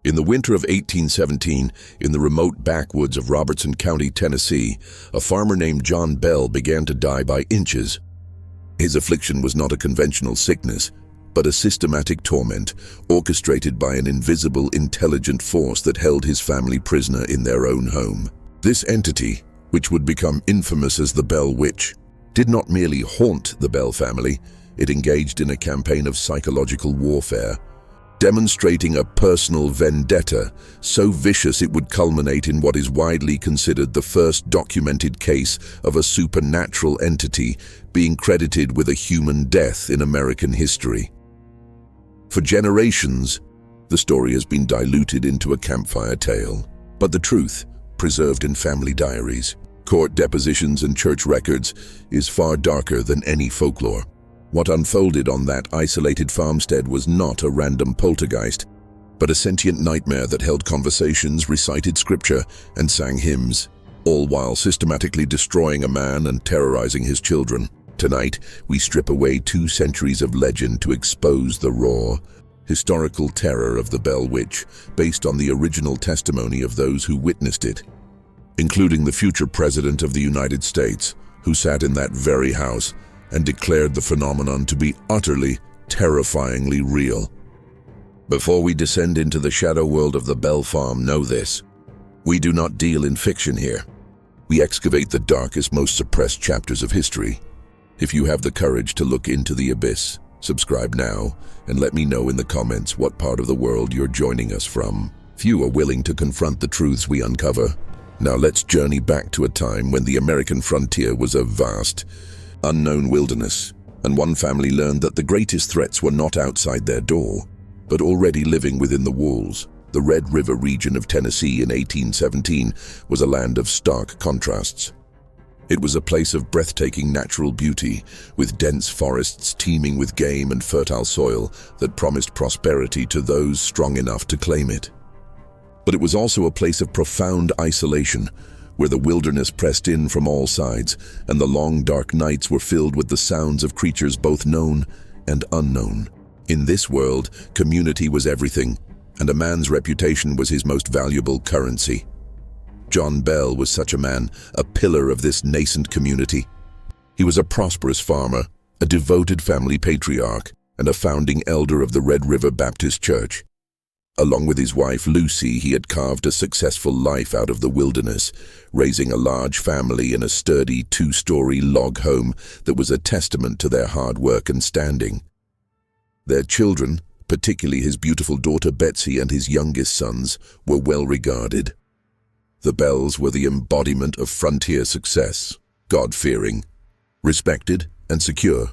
In the winter of 1817, in the remote backwoods of Robertson County, Tennessee, a farmer named John Bell began to die by inches. His affliction was not a conventional sickness, but a systematic torment orchestrated by an invisible, intelligent force that held his family prisoner in their own home. This entity, which would become infamous as the Bell Witch, did not merely haunt the Bell family, it engaged in a campaign of psychological warfare, demonstrating a personal vendetta so vicious it would culminate in what is widely considered the first documented case of a supernatural entity being credited with a human death in American history. For generations, the story has been diluted into a campfire tale, but the truth, preserved in family diaries, court depositions and church records, is far darker than any folklore. What unfolded on that isolated farmstead was not a random poltergeist, but a sentient nightmare that held conversations, recited scripture, and sang hymns, all while systematically destroying a man and terrorizing his children. Tonight, we strip away 2 centuries of legend to expose the raw, historical terror of the Bell Witch, based on the original testimony of those who witnessed it, including the future President of the United States, who sat in that very house and declared the phenomenon to be utterly, terrifyingly real. Before we descend into the shadow world of the Bell Farm, know this: we do not deal in fiction here. We excavate the darkest, most suppressed chapters of history. If you have the courage to look into the abyss, subscribe now and let me know in the comments what part of the world you're joining us from. Few are willing to confront the truths we uncover. Now let's journey back to a time when the American frontier was a vast, unknown wilderness, and one family learned that the greatest threats were not outside their door, but already living within the walls. The Red River region of Tennessee in 1817 was a land of stark contrasts. It was a place of breathtaking natural beauty, with dense forests teeming with game and fertile soil that promised prosperity to those strong enough to claim it. But it was also a place of profound isolation, where the wilderness pressed in from all sides, and the long dark nights were filled with the sounds of creatures both known and unknown. In this world, community was everything, and a man's reputation was his most valuable currency. John Bell was such a man, a pillar of this nascent community. He was a prosperous farmer, a devoted family patriarch, and a founding elder of the Red River Baptist Church. Along with his wife Lucy, he had carved a successful life out of the wilderness, raising a large family in a sturdy 2-story log home that was a testament to their hard work and standing. Their children, particularly his beautiful daughter Betsy and his youngest sons, were well regarded. The Bells were the embodiment of frontier success, God-fearing, respected, and secure.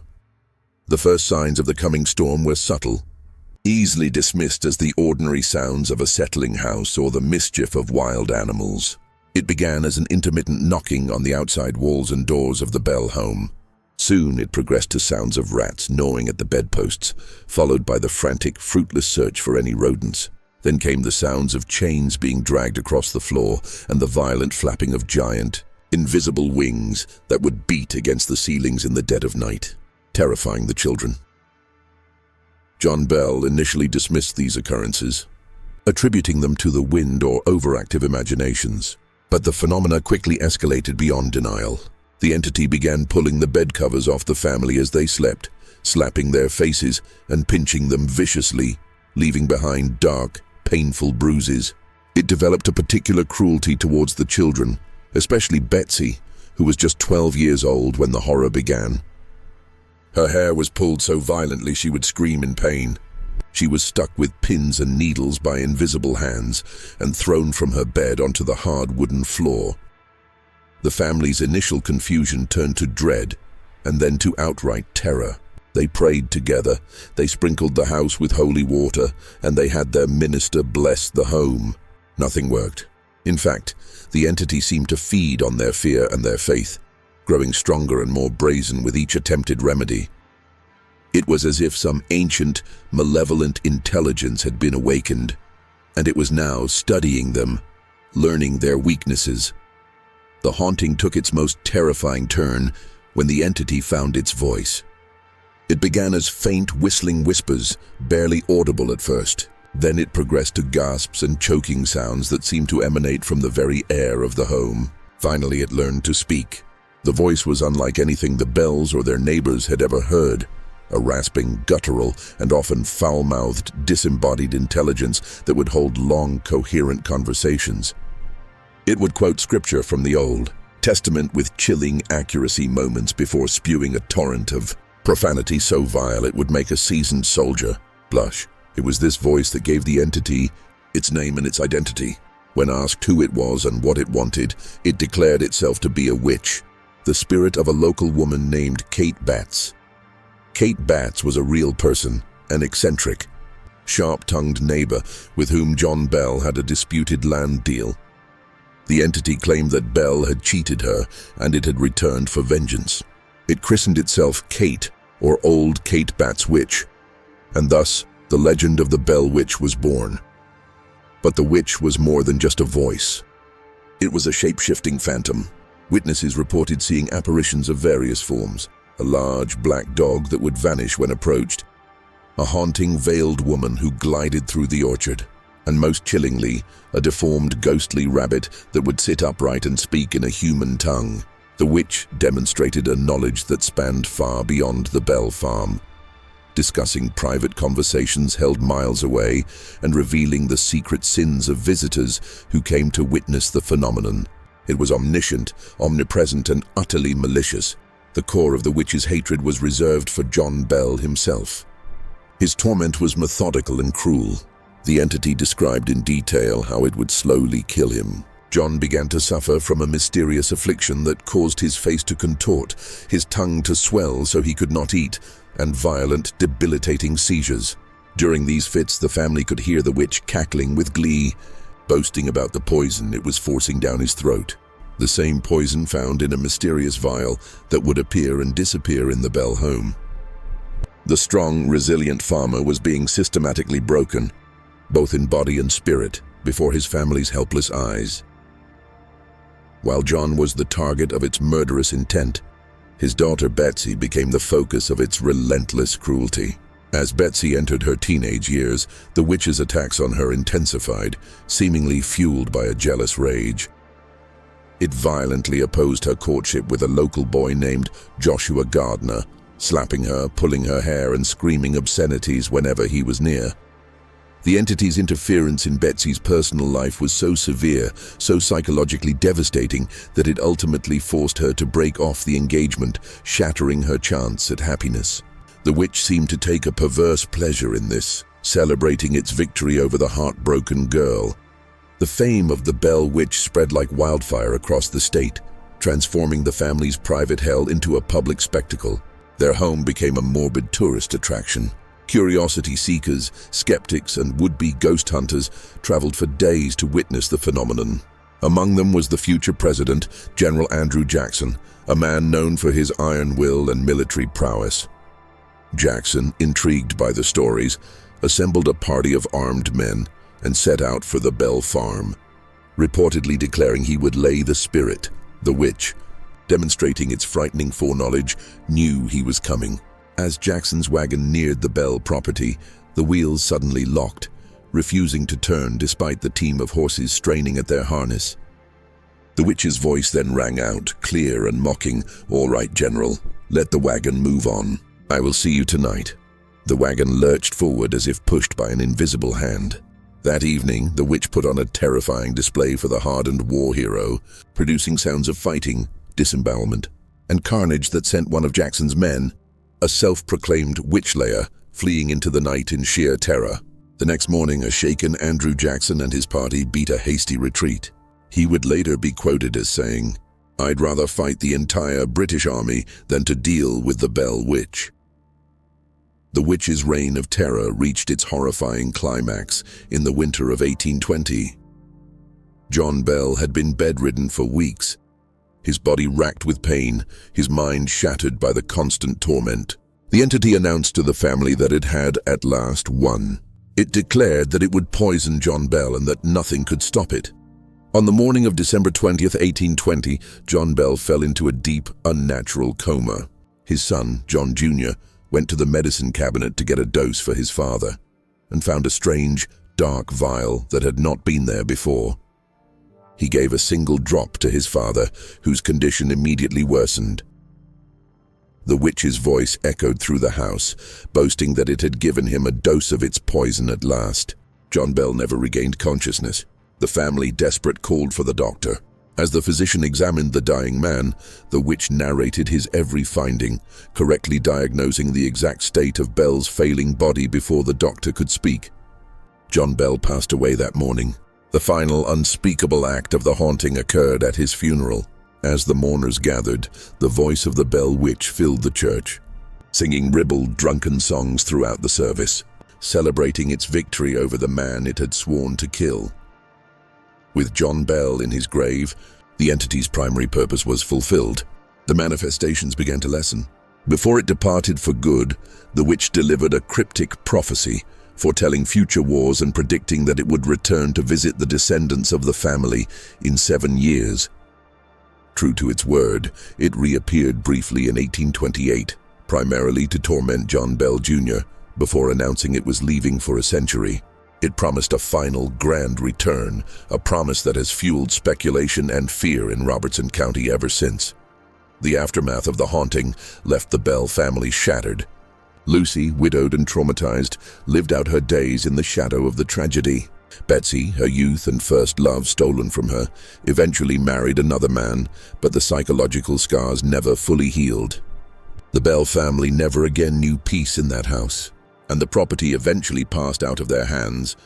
The first signs of the coming storm were subtle, easily dismissed as the ordinary sounds of a settling house or the mischief of wild animals. It began as an intermittent knocking on the outside walls and doors of the Bell home. Soon it progressed to sounds of rats gnawing at the bedposts, followed by the frantic, fruitless search for any rodents. Then came the sounds of chains being dragged across the floor and the violent flapping of giant, invisible wings that would beat against the ceilings in the dead of night, terrifying the children. John Bell initially dismissed these occurrences, attributing them to the wind or overactive imaginations. But the phenomena quickly escalated beyond denial. The entity began pulling the bed covers off the family as they slept, slapping their faces and pinching them viciously, leaving behind dark, painful bruises. It developed a particular cruelty towards the children, especially Betsy, who was just 12 years old when the horror began. Her hair was pulled so violently she would scream in pain. She was stuck with pins and needles by invisible hands and thrown from her bed onto the hard wooden floor. The family's initial confusion turned to dread and then to outright terror. They prayed together, they sprinkled the house with holy water, and they had their minister bless the home. Nothing worked. In fact, the entity seemed to feed on their fear and their faith, growing stronger and more brazen with each attempted remedy. It was as if some ancient, malevolent intelligence had been awakened, and it was now studying them, learning their weaknesses. The haunting took its most terrifying turn when the entity found its voice. It began as faint, whistling whispers, barely audible at first. Then it progressed to gasps and choking sounds that seemed to emanate from the very air of the home. Finally, it learned to speak. The voice was unlike anything the Bells or their neighbors had ever heard. A rasping, guttural, and often foul-mouthed, disembodied intelligence that would hold long, coherent conversations. It would quote scripture from the Old Testament with chilling accuracy moments before spewing a torrent of profanity so vile it would make a seasoned soldier blush. It was this voice that gave the entity its name and its identity. When asked who it was and what it wanted, it declared itself to be a witch, the spirit of a local woman named Kate Batts. Kate Batts was a real person, an eccentric, sharp-tongued neighbor with whom John Bell had a disputed land deal. The entity claimed that Bell had cheated her and it had returned for vengeance. It christened itself Kate, or Old Kate Batts Witch, and thus the legend of the Bell Witch was born. But the witch was more than just a voice. It was a shape-shifting phantom. Witnesses reported seeing apparitions of various forms: a large black dog that would vanish when approached, a haunting veiled woman who glided through the orchard, and most chillingly, a deformed ghostly rabbit that would sit upright and speak in a human tongue. The witch demonstrated a knowledge that spanned far beyond the Bell farm, discussing private conversations held miles away and revealing the secret sins of visitors who came to witness the phenomenon. It was omniscient, omnipresent, and utterly malicious. The core of the witch's hatred was reserved for John Bell himself. His torment was methodical and cruel. The entity described in detail how it would slowly kill him. John began to suffer from a mysterious affliction that caused his face to contort, his tongue to swell so he could not eat, and violent, debilitating seizures. During these fits, the family could hear the witch cackling with glee, boasting about the poison it was forcing down his throat. The same poison found in a mysterious vial that would appear and disappear in the Bell home. The strong, resilient farmer was being systematically broken, both in body and spirit, before his family's helpless eyes. While John was the target of its murderous intent, his daughter Betsy became the focus of its relentless cruelty. As Betsy entered her teenage years, the witch's attacks on her intensified, seemingly fueled by a jealous rage. It violently opposed her courtship with a local boy named Joshua Gardner, slapping her, pulling her hair, and screaming obscenities whenever he was near. The entity's interference in Betsy's personal life was so severe, so psychologically devastating, that it ultimately forced her to break off the engagement, shattering her chance at happiness. The witch seemed to take a perverse pleasure in this, celebrating its victory over the heartbroken girl. The fame of the Bell Witch spread like wildfire across the state, transforming the family's private hell into a public spectacle. Their home became a morbid tourist attraction. Curiosity seekers, skeptics, and would-be ghost hunters traveled for days to witness the phenomenon. Among them was the future president, General Andrew Jackson, a man known for his iron will and military prowess. Jackson, intrigued by the stories, assembled a party of armed men and set out for the Bell farm, reportedly declaring he would lay the spirit, the witch, demonstrating its frightening foreknowledge, knew he was coming. As Jackson's wagon neared the Bell property, the wheels suddenly locked, refusing to turn despite the team of horses straining at their harness. The witch's voice then rang out, clear and mocking, "All right, General, let the wagon move on. I will see you tonight." The wagon lurched forward as if pushed by an invisible hand. That evening, the witch put on a terrifying display for the hardened war hero, producing sounds of fighting, disembowelment, and carnage that sent one of Jackson's men, a self-proclaimed witch-layer, fleeing into the night in sheer terror. The next morning, a shaken Andrew Jackson and his party beat a hasty retreat. He would later be quoted as saying, "I'd rather fight the entire British army than to deal with the Bell Witch." The witch's reign of terror reached its horrifying climax in the winter of 1820. John Bell had been bedridden for weeks, his body racked with pain, his mind shattered by the constant torment. The entity announced to the family that it had at last won. It declared that it would poison John Bell and that nothing could stop it. On the morning of December 20th, 1820, John Bell fell into a deep, unnatural coma. His son, John Jr., went to the medicine cabinet to get a dose for his father, and found a strange, dark vial that had not been there before. He gave a single drop to his father, whose condition immediately worsened. The witch's voice echoed through the house, boasting that it had given him a dose of its poison at last. John Bell never regained consciousness. The family, desperate, called for the doctor. As the physician examined the dying man, the witch narrated his every finding, correctly diagnosing the exact state of Bell's failing body before the doctor could speak. John Bell passed away that morning. The final unspeakable act of the haunting occurred at his funeral. As the mourners gathered, the voice of the Bell Witch filled the church, singing ribald, drunken songs throughout the service, celebrating its victory over the man it had sworn to kill. With John Bell in his grave, the entity's primary purpose was fulfilled. The manifestations began to lessen. Before it departed for good, the witch delivered a cryptic prophecy, foretelling future wars and predicting that it would return to visit the descendants of the family in 7 years. True to its word, it reappeared briefly in 1828, primarily to torment John Bell Jr., before announcing it was leaving for a century. It promised a final, grand return, a promise that has fueled speculation and fear in Robertson County ever since. The aftermath of the haunting left the Bell family shattered. Lucy, widowed and traumatized, lived out her days in the shadow of the tragedy. Betsy, her youth and first love stolen from her, eventually married another man, but the psychological scars never fully healed. The Bell family never again knew peace in that house, and the property eventually passed out of their hands,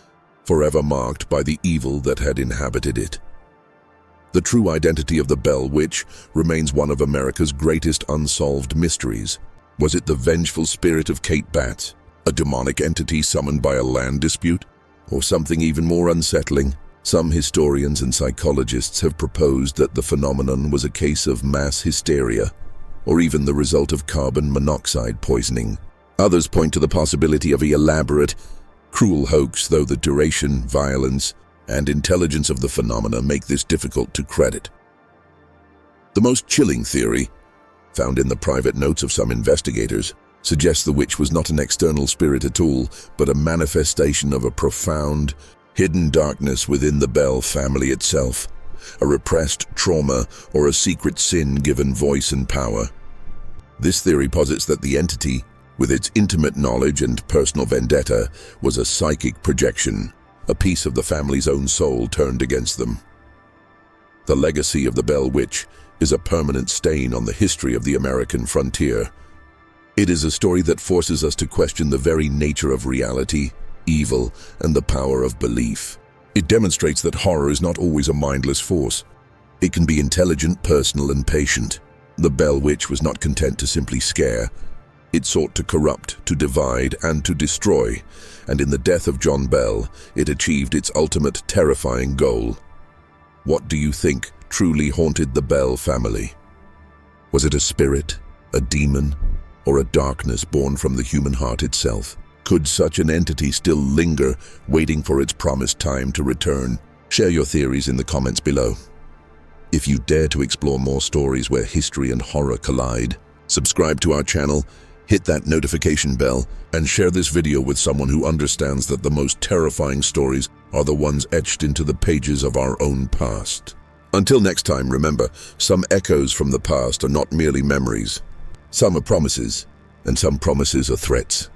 forever marked by the evil that had inhabited it. The true identity of the Bell Witch remains one of America's greatest unsolved mysteries. Was it the vengeful spirit of Kate Batts, a demonic entity summoned by a land dispute? Or something even more unsettling? Some historians and psychologists have proposed that the phenomenon was a case of mass hysteria, or even the result of carbon monoxide poisoning. Others point to the possibility of an elaborate, cruel hoax, though the duration, violence, and intelligence of the phenomena make this difficult to credit. The most chilling theory, found in the private notes of some investigators, suggests the witch was not an external spirit at all, but a manifestation of a profound, hidden darkness within the Bell family itself, a repressed trauma or a secret sin given voice and power. This theory posits that the entity, with its intimate knowledge and personal vendetta, was a psychic projection, a piece of the family's own soul turned against them. The legacy of the Bell Witch is a permanent stain on the history of the American frontier. It is a story that forces us to question the very nature of reality, evil, and the power of belief. It demonstrates that horror is not always a mindless force. It can be intelligent, personal, and patient. The Bell Witch was not content to simply scare. It sought to corrupt, to divide, and to destroy, and in the death of John Bell, it achieved its ultimate terrifying goal. What do you think truly haunted the Bell family? Was it a spirit, a demon, or a darkness born from the human heart itself? Could such an entity still linger, waiting for its promised time to return? Share your theories in the comments below. If you dare to explore more stories where history and horror collide, subscribe to our channel, hit that notification bell, and share this video with someone who understands that the most terrifying stories are the ones etched into the pages of our own past. Until next time, remember, some echoes from the past are not merely memories. Some are promises, and some promises are threats.